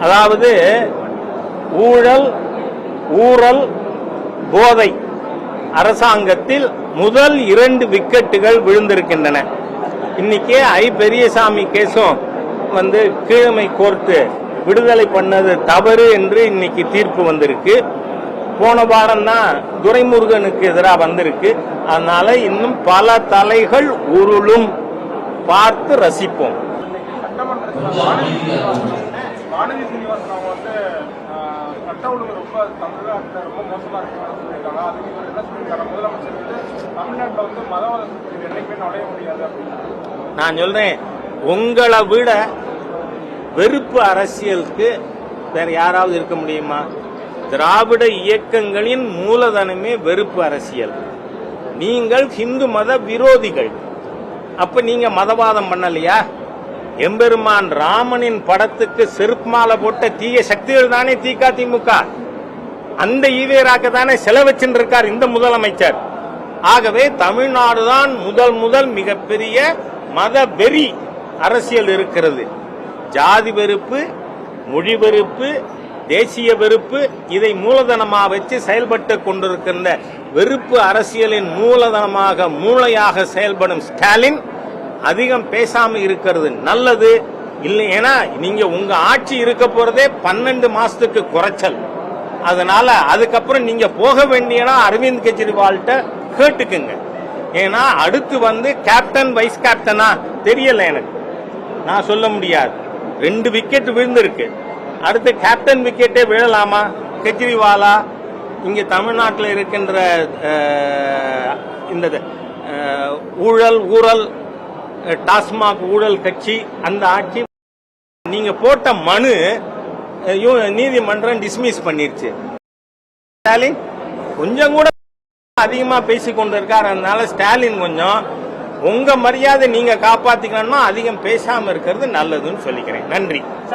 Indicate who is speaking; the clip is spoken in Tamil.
Speaker 1: அதாவது ஊழல், ஊழல், போதை அரசாங்கத்தில் முதல் 2 விக்கெட்டுகள் விழுந்திருக்கின்றன. இன்னைக்கு பெரியசாமி கேஸும் கீழமை கோர்ட்டு விடுதலை பண்ணது தவறு என்று இன்னைக்கு தீர்ப்பு வந்திருக்கு. போன வாரம் தான் துரைமுருகனுக்கு எதிராக வந்திருக்கு. அதனால இன்னும் பல தலைகள் உருளும், பார்த்து ரசிப்போம். நான் சொல்றேன், உங்களை விட வெறுப்பு அரசியலுக்கு வேற யாராவது இருக்க முடியுமா? திராவிட இயக்கங்களின் மூலதனமே வெறுப்பு அரசியல். நீங்கள் இந்து மத விரோதிகள். அப்ப நீங்க மதவாதம் பண்ணலையா? எம்பெருமான் ராமனின் படத்துக்கு செருப்பு மாலை போட்ட தீய சக்திகள் தானே திமுக. அந்த ஈவேராக்க தானே செலவச்சின்னு இருக்கார் இந்த முதலமைச்சர். ஆகவே தமிழ்நாடுதான் முதல் மிகப்பெரிய மத வெறி அரசியல் இருக்கிறது. ஜாதி வெறுப்பு, மொழி வெறுப்பு, தேசிய வெறுப்பு, இதை மூலதனமாக வச்சு செயல்பட்டு கொண்டிருக்கின்ற வெறுப்பு அரசியலின் மூளையாக செயல்படும் ஸ்டாலின் அதிகம் பேசாம இருக்கிறது நல்லது. இல்லை, ஏன்னா நீங்க உங்க ஆட்சி இருக்க போறதே 12 மாசத்துக்கு குறைச்சல். அதனால அதுக்கப்புறம் நீங்க போக வேண்டியனா அரவிந்த் கெஜ்ரிவால்கிட்ட கேட்டுக்குங்க. ஏன்னா அடுத்து கேப்டன் வைஸ் கேப்டனா தெரியல, எனக்கு நான் சொல்ல முடியாது. 2 விக்கெட் விழுந்திருக்கு. அடுத்து கேப்டன் விக்கெட்டே விழலாமா? கெஜ்ரிவாலா இங்க தமிழ்நாட்டில் இருக்கின்ற இந்த ஊழல் டாஸ்மாக் ஊழல் கட்சி, அந்த ஆட்சி நீங்க போட்ட மனு நீதிமன்றம் டிஸ்மிஸ் பண்ணிருச்சு. ஸ்டாலின் கொஞ்சம் கூட அதிகமா பேசிக் கொண்டிருக்கார். அதனால ஸ்டாலின் கொஞ்சம் உங்க மரியாதை நீங்க காப்பாத்திக்கணும்னா அதிகம் பேசாம இருக்கிறது நல்லதுன்னு சொல்லிக்கிறேன். நன்றி.